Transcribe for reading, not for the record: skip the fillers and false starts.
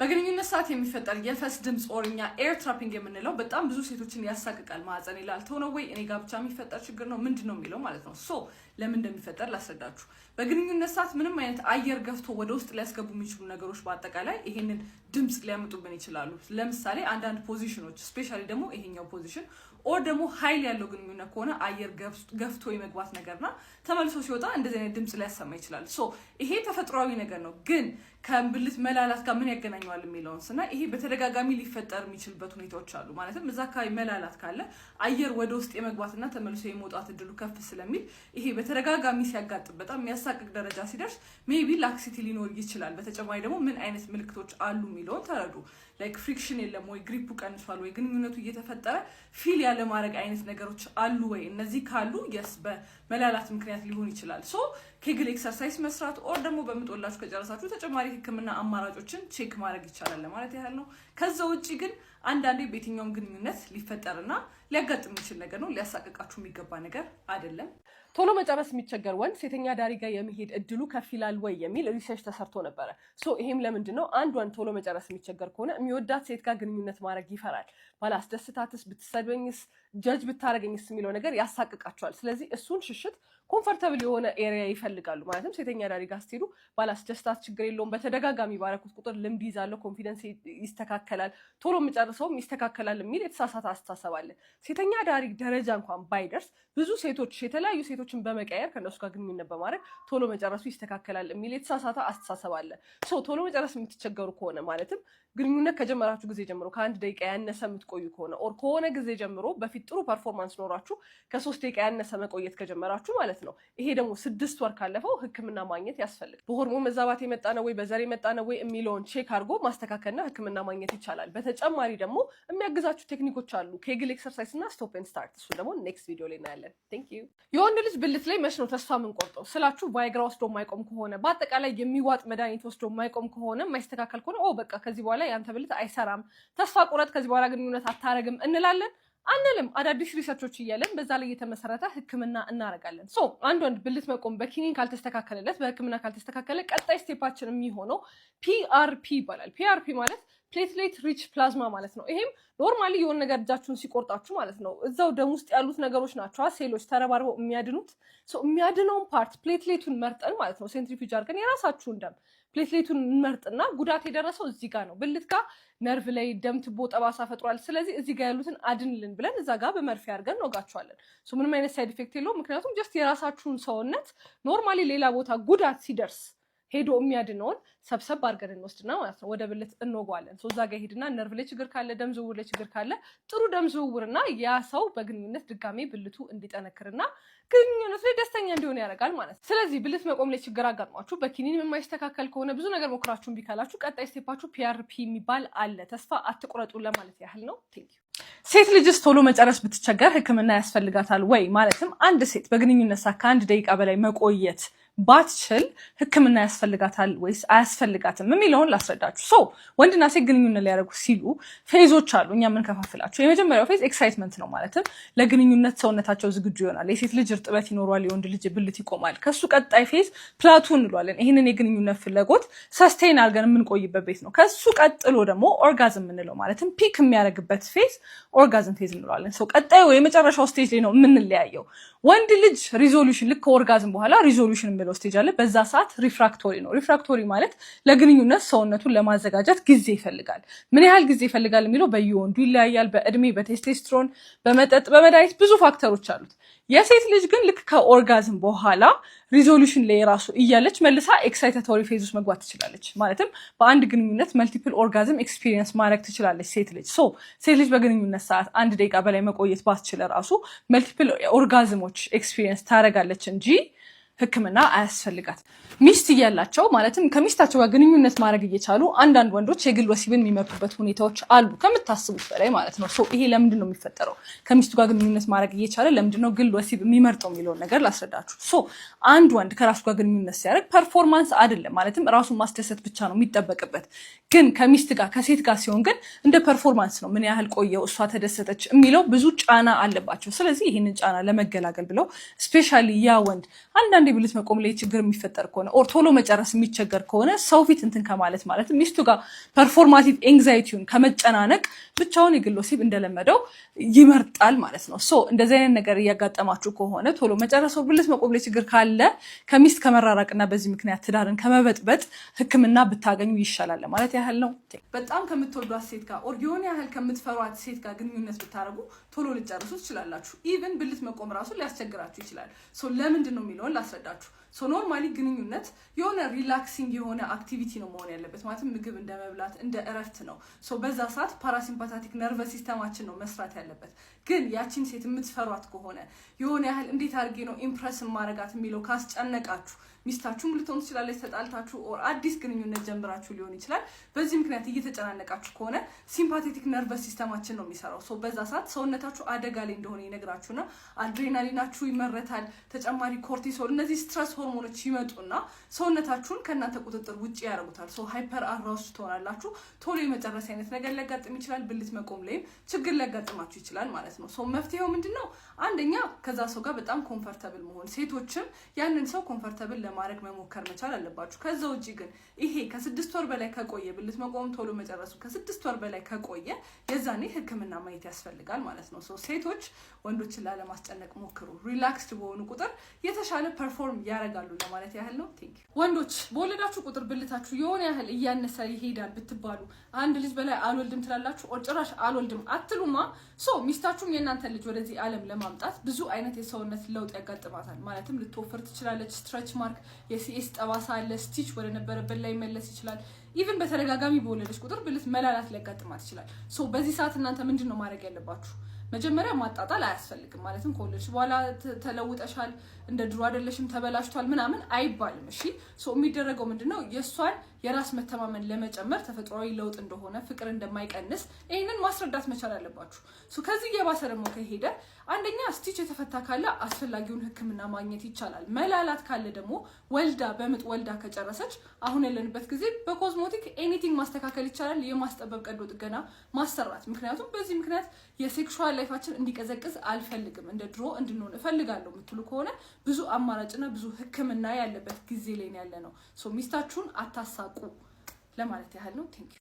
በግንኙነት ሰዓት የሚፈጠር የፈስ ድምጽ ኦርኛ ኤር ትራፒንግ የምንለው በጣም ብዙ ሴቶችን ያሳቅቃል። ማህፀን ይላል ተው ወይ እኔ ጋር ብቻ የሚፈጠር ችግር ነው ምንድነው የሚለው ማለት ነው። ሶ ለምን እንደሚፈጠር ላስረዳችሁ። በግንኙነት ሰዓት ምንም አይነት አየር ገፍቶ ወደ ውስጥ ሊያስገቡ የሚችሉ ነገሮች በአጠቃላይ ይሄንን ድምጽ ሊያመጡብን ይችላሉ። ለምሳሌ አንዳንድ ፖዚሽኖች ስፔሻሊ ደግሞ ይሄኛው ፖዚሽን ኦር ደግሞ ኃይል ያለው ግንኙነት ከሆነ አየር ገፍቶ የመግባት ነገርና ተመልሶ ሲወጣ እንደዚህ አይነት ድምጽ ሊያሰማ ይችላል። ሶ ይሄ ተፈጥሯዊ ነገር ነው። ግን ከብልት መላላት ጋር ምን ያገናኘዋል የሚለውን ስና ይሄ በተደጋጋሚ ሊፈጠር የሚችልበት ሁኔታዎች አሉ። ማለትም እዛ አካባቢ መላላት ካለ አየር ወደ ውስጥ የመግባትና ተመልሶ የመውጣት እድሉ ከፍ ስለሚል ይሄ በተደጋጋሚ ሲያጋጥም በጣም የሚያሳቅቅ ደረጃ ሲደርስ ሜቢ ላክሲቲ ሊኖር ይችላል። በተጨማሪ ደግሞ ምን አይነት ምልክቶች አሉ የሚለውን ተረዱ። ላይክ ፍሪክሽን የለም ወይ፣ ግሪፑ ቀንሷል ወይ፣ ግንኙነቱ እየተፈጠረ ፊል ያለ ማድረግ አይነት ነገሮች አሉ ወይ? እነዚህ ካሉ የስ በመላላት ምክንያት ሊሆን ይችላል። ሶ ኬግል ኤክሰርሳይዝ መስራት ኦር ደግሞ በምጦላችሁ ከጨረሳችሁ ተጨማሪ ህክምና አማራጮችን ቼክ ማድረግ ይቻላል ማለት ያህል ነው። ከዛ ውጪ ግን አንዳንዴ በየትኛውም ግንኙነት ሊፈጠርና ሊያጋጥም የሚችል ነገር ነው። ሊያሳቅቃችሁ የሚገባ ነገር አይደለም። ቶሎ መጨረስ የሚቸገር ወንድ ሴተኛ ዳሪ ጋር የሚሄድ እድሉ ከፍ ይላል ወይ የሚል ሪሰርች ተሰርቶ ነበረ። ሶ ይሄም ለምንድን ነው? አንድ ወንድ ቶሎ መጨረስ የሚቸገር ከሆነ የሚወዳት ሴት ጋር ግንኙነት ማድረግ ይፈራል። ባላስደስታትስ፣ ብትሰድበኝስ፣ ጀጅ ብታረገኝስ የሚለው ነገር ያሳቅቃቸዋል። ስለዚህ እሱን ሽሽት ኮምፎርታብል የሆነ ኤሪያ ይፈልጋሉ። ማለትም ሴተኛ ዳሪ ጋር ስትሄዱ ባላስደስታት ችግር የለውም፣ በተደጋጋሚ ባረኩት ቁጥር ልምድ ይዛለሁ፣ ኮንፊደንስ ይስተካከላል፣ ቶሎ የምጨርሰውም ይስተካከላል የሚል የተሳሳተ አስተሳሰብ አለ። ሴተኛ ዳሪ ደረጃ እንኳን ባይደርስ ብዙ ሴቶች የተለያዩ ሴቶችን በመቀየር ከነሱ ጋር ግንኙነት በማድረግ ቶሎ መጨረሱ ይስተካከላል የሚል የተሳሳተ አስተሳሰብ አለ። ቶሎ መጨረስ የምትቸገሩ ከሆነ ማለትም ግንኙነት ከጀመራችሁ ጊዜ ጀምሮ ከአንድ ደቂቃ ያነሰ የምትቆዩ ከሆነ ኦር ከሆነ ጊዜ ጀምሮ በፊት ጥሩ ፐርፎርማንስ ኖራችሁ ከ3 ደቂቃ ያነሰ መቆየት ከጀመራችሁ ማለት ነው። ይሄ ደግሞ 6 ወር ካለፈው ህክምና ማግኘት ያስፈልጋል። በሆርሞን መዛባት የመጣ ነው ወይ በዘር የመጣ ነው ወይ የሚለውን ቼክ አድርጎ ማስተካከልና ህክምና ማግኘት ይቻላል። በተጨማሪ ደግሞ የሚያግዛችሁ ቴክኒኮች አሉ፣ ኬግል ኤክሰርሳይዝ እና ስቶፕ ኤንድ ስታርት። እሱ ደግሞ ኔክስት ቪዲዮ ላይ እናያለን። ቴንክ ዩ። የወንድ ልጅ ብልት ላይ መች ነው ተስፋ የምንቆርጠው ስላችሁ፣ ቫይግራ ወስዶ የማይቆም ከሆነ በአጠቃላይ የሚዋጥ መድኃኒት ወስዶ የማይቆም ከሆነ የማይስተካከል ከሆነ በቃ ከዚህ በኋላ ያንተ ብልት አይሰራም፣ ተስፋ ቁረጥ፣ ከዚህ በኋላ ግንኙነት አታረግም እንላለን አንልም። አዳዲስ ሪሰርቾች እያለን በዛ ላይ የተመሰረተ ህክምና እናረጋለን። ሶ አንድ ወንድ ብልት መቆም በኪኒን ካልተስተካከለለት፣ በህክምና ካልተስተካከለ ቀጣይ ስቴፓችን የሚሆነው ፒአርፒ ይባላል። ፒአርፒ ማለት ፕሌትሌት ሪች ፕላዝማ ማለት ነው። ይሄም ኖርማሊ የሆነ ነገር እጃችሁን ሲቆርጣችሁ ማለት ነው እዛው ደም ውስጥ ያሉት ነገሮች ናቸው ሴሎች ተረባርበው የሚያድኑት። የሚያድነውን ፓርት ፕሌትሌቱን መርጠን ማለት ነው ሴንትሪፊውጅ አድርገን የራሳችሁን ደም ፕሌትሌቱን እንመርጥና ጉዳት የደረሰው እዚህ ጋር ነው፣ ብልት ጋር ነርቭ ላይ ደም ትቦ ጠባሳ ፈጥሯል፣ ስለዚህ እዚህ ጋር ያሉትን አድንልን ብለን እዛ ጋር በመርፌ አድርገን እንወጋቸዋለን። ምንም አይነት ሳይድ ኢፌክት የለውም። ምክንያቱም ጀስት የራሳችሁን ሰውነት ኖርማሊ ሌላ ቦታ ጉዳት ሲደርስ ሄዶ የሚያድነውን ሰብሰብ አድርገን እንወስድና ማለት ነው ወደ ብልት እንወጓለን። እዛ ጋር ሄድና ነርቭ ላይ ችግር ካለ፣ ደም ዝውውር ላይ ችግር ካለ ጥሩ ደም ዝውውርና ያ ሰው በግንኙነት ድጋሜ ብልቱ እንዲጠነክርና ግንኙነት ላይ ደስተኛ እንዲሆን ያደርጋል ማለት ነው። ስለዚህ ብልት መቆም ላይ ችግር አጋጥሟችሁ በኪኒን የማይስተካከል ከሆነ ብዙ ነገር ሞክራችሁን ቢካላችሁ ቀጣይ ስቴፓችሁ ፒአርፒ የሚባል አለ። ተስፋ አትቁረጡ ለማለት ያህል ነው። ቴንክ ዩ። ሴት ልጅስ ቶሎ መጨረስ ብትቸገር ህክምና ያስፈልጋታል ወይ? ማለትም አንድ ሴት በግንኙነት ሰዓት ከ1 ደቂቃ በላይ መቆየት ባትችል ህክምና ያስፈልጋታል ወይስ አያስፈልጋትም የሚለውን ላስረዳችሁ። ወንድና ሴት ግንኙነት ሊያደርጉ ሲሉ ፌዞች አሉ እኛ የምንከፋፍላቸው። የመጀመሪያው ፌዝ ኤክሳይትመንት ነው። ማለትም ለግንኙነት ሰውነታቸው ዝግጁ ይሆናል። የሴት ልጅ እርጥበት ይኖረዋል፣ የወንድ ልጅ ብልት ይቆማል። ከሱ ቀጣይ ፌዝ ፕላቱ እንለዋለን። ይህንን የግንኙነት ፍላጎት ሰስቴን አድርገን የምንቆይበት ቤት ነው። ከሱ ቀጥሎ ደግሞ ኦርጋዝም የምንለው ማለትም ፒክ የሚያደርግበት ፌዝ ኦርጋዝም ፌዝ እንለዋለን። ቀጣዩ የመጨረሻው ስቴጅ ላይ ነው የምንለያየው። ወንድ ልጅ ሪዞሉሽን ልክ ከኦርጋዝም በኋላ ሪዞሉሽን የሚለው ስቴጅ አለ። በዛ ሰዓት ሪፍራክቶሪ ነው። ሪፍራክቶሪ ማለት ለግንኙነት ሰውነቱን ለማዘጋጀት ጊዜ ይፈልጋል። ምን ያህል ጊዜ ይፈልጋል የሚለው በየወንዱ ይለያያል። በእድሜ፣ በቴስቴስትሮን፣ በመጠጥ፣ በመድኃኒት ብዙ ፋክተሮች አሉት። የሴት ልጅ ግን ልክ ከኦርጋዝም በኋላ ሪዞሉሽን ላይ ራሱ እያለች መልሳ ኤክሳይታቶሪ ፌዝ ውስጥ መግባት ትችላለች። ማለትም በአንድ ግንኙነት መልቲፕል ኦርጋዝም ኤክስፒሪየንስ ማድረግ ትችላለች ሴት ልጅ። ሴት ልጅ በግንኙነት ሰዓት 1 ደቂቃ በላይ መቆየት ባትችል ራሱ መልቲፕል ኦርጋዝሞች ኤክስፒሪየንስ ታደርጋለች እንጂ ህክምና አያስፈልጋት። ሚስት እያላቸው ማለትም ከሚስታቸው ጋር ግንኙነት ማድረግ እየቻሉ አንዳንድ ወንዶች የግል ወሲብን የሚመርጡበት ሁኔታዎች አሉ፣ ከምታስቡት በላይ ማለት ነው። ይሄ ለምንድን ነው የሚፈጠረው? ከሚስቱ ጋር ግንኙነት ማድረግ እየቻለ ለምንድን ነው ግል ወሲብ የሚመርጠው የሚለውን ነገር ላስረዳችሁ። አንድ ወንድ ከራሱ ጋር ግንኙነት ሲያደርግ ፐርፎርማንስ አይደለም፣ ማለትም ራሱን ማስደሰት ብቻ ነው የሚጠበቅበት። ግን ከሚስት ጋር ከሴት ጋር ሲሆን ግን እንደ ፐርፎርማንስ ነው። ምን ያህል ቆየው፣ እሷ ተደሰተች የሚለው ብዙ ጫና አለባቸው። ስለዚህ ይህንን ጫና ለመገላገል ብለው ስፔሻሊ ያ ወንድ አንዳንዴ ብልት መቆም ላይ ችግር የሚፈጠር ከሆነ ኦር ቶሎ መጨረስ የሚቸገር ከሆነ ሰው ፊት እንትን ከማለት ማለት ሚስቱ ጋር ፐርፎርማቲቭ ኤንግዛይቲውን ከመጨናነቅ ብቻውን የግል ወሲብ እንደለመደው ይመርጣል ማለት ነው። ሶ እንደዚህ አይነት ነገር እያጋጠማችሁ ከሆነ ቶሎ መጨረስ ኦር ብልት መቆም ላይ ችግር ካለ ከሚስት ከመራራቅና በዚህ ምክንያት ትዳርን ከመበጥበጥ ሕክምና ብታገኙ ይሻላል ማለት ያህል ነው። በጣም ከምትወዷት ሴት ጋር ኦር የሆነ ያህል ከምትፈሯት ሴት ጋር ግንኙነት ብታረጉ ቶሎ ልጨርሱ ትችላላችሁ። ኢቭን ብልት መቆም ራሱ ሊያስቸግራችሁ ይችላል። ሶ ለምንድን ነው የሚለውን ላስረዳችሁ። ሶ ኖርማሊ ግንኙነት የሆነ ሪላክሲንግ የሆነ አክቲቪቲ ነው መሆን ያለበት። ማለትም ምግብ እንደ መብላት እንደ እረፍት ነው። ሶ በዛ ሰዓት ፓራሲምፓታቲክ ነርቨስ ሲስተማችን ነው መስራት ያለበት። ግን ያቺን ሴት የምትፈሯት ከሆነ የሆነ ያህል እንዴት አድርጌ ነው ኢምፕረስ ማረጋት የሚለው ካስጨነቃችሁ ሚስታችሁም ልትሆን ትችላለች፣ ተጣልታችሁ ኦር አዲስ ግንኙነት ጀምራችሁ ሊሆን ይችላል። በዚህ ምክንያት እየተጨናነቃችሁ ከሆነ ሲምፓቴቲክ ነርቨስ ሲስተማችን ነው የሚሰራው። ሶ በዛ ሰዓት ሰውነታችሁ አደጋ ላይ እንደሆነ ይነግራችሁና አድሬናሊናችሁ ይመረታል፣ ተጨማሪ ኮርቲሶል፣ እነዚህ ስትረስ ሆርሞኖች ይመጡና ሰውነታችሁን ከእናንተ ቁጥጥር ውጭ ያደርጉታል። ሶ ሃይፐር አራውስድ ትሆናላችሁ። ቶሎ የመጨረስ አይነት ነገር ሊያጋጥም ይችላል። ብልት መቆም ላይም ችግር ሊያጋጥማችሁ ይችላል ማለት ነው። ሶ መፍትሄው ምንድነው? አንደኛ ከዛ ሰው ጋር በጣም ኮምፈርተብል መሆን፣ ሴቶችም ያንን ሰው ኮምፈርተብል ለማድረግ መሞከር መቻል አለባችሁ። ከዛ ውጪ ግን ይሄ ከ6 ወር በላይ ከቆየ ብልት መቆም ቶሎ መጨረሱ ከ6 ወር በላይ ከቆየ የዛኔ ሕክምና ማየት ያስፈልጋል ማለት ነው። ሶ ሴቶች ወንዶችን ላለማስጨነቅ ሞክሩ። ሪላክስድ በሆኑ ቁጥር የተሻለ ፐርፎርም ያደርጋሉ ለማለት ያህል ነው። ቴንክ ዩ። ወንዶች በወለዳችሁ ቁጥር ብልታችሁ የሆነ ያህል እያነሰ ይሄዳል ብትባሉ አንድ ልጅ በላይ አልወልድም ትላላችሁ ኦር ጭራሽ አልወልድም አትሉማ። ሶ ሚስታችሁም የእናንተ ልጅ ወደዚህ ዓለም ለማምጣት ብዙ አይነት የሰውነት ለውጥ ያጋጥማታል። ማለትም ልትወፍር ትችላለች፣ ስትሬች ማርክ የሲኤስ ጠባሳ አለ፣ ስቲች ወደ ነበረበት ላይ መለስ ይችላል። ኢቭን በተደጋጋሚ በወለደች ቁጥር ብልት መላላት ሊያጋጥማት ይችላል። ሶ በዚህ ሰዓት እናንተ ምንድን ነው ማድረግ ያለባችሁ? መጀመሪያ ማጣጣል አያስፈልግም። ማለትም ከወለድሽ በኋላ ተለውጠሻል፣ እንደ ድሮ አይደለሽም፣ ተበላሽቷል ምናምን አይባልም። እሺ ሶ የሚደረገው ምንድነው የእሷን የራስ መተማመን ለመጨመር ተፈጥሯዊ ለውጥ እንደሆነ ፍቅር እንደማይቀንስ ይሄንን ማስረዳት መቻል አለባችሁ። ሶ ከዚህ የባሰ ደግሞ ከሄደ አንደኛ ስቲች የተፈታ ካለ አስፈላጊውን ሕክምና ማግኘት ይቻላል። መላላት ካለ ደግሞ ወልዳ በምጥ ወልዳ ከጨረሰች አሁን ያለንበት ጊዜ በኮዝሞቲክ ኤኒቲንግ ማስተካከል ይቻላል። የማስጠበብ ቀዶ ጥገና ማሰራት። ምክንያቱም በዚህ ምክንያት የሴክሹዋል ላይፋችን እንዲቀዘቅዝ አልፈልግም፣ እንደ ድሮ እንድንሆን እፈልጋለሁ የምትሉ ከሆነ ብዙ አማራጭና ብዙ ሕክምና ያለበት ጊዜ ላይ ያለ ነው። ሶ ሚስታችሁን አታሳቁ ለማለት ያህል ነው። ቴንክ ዩ።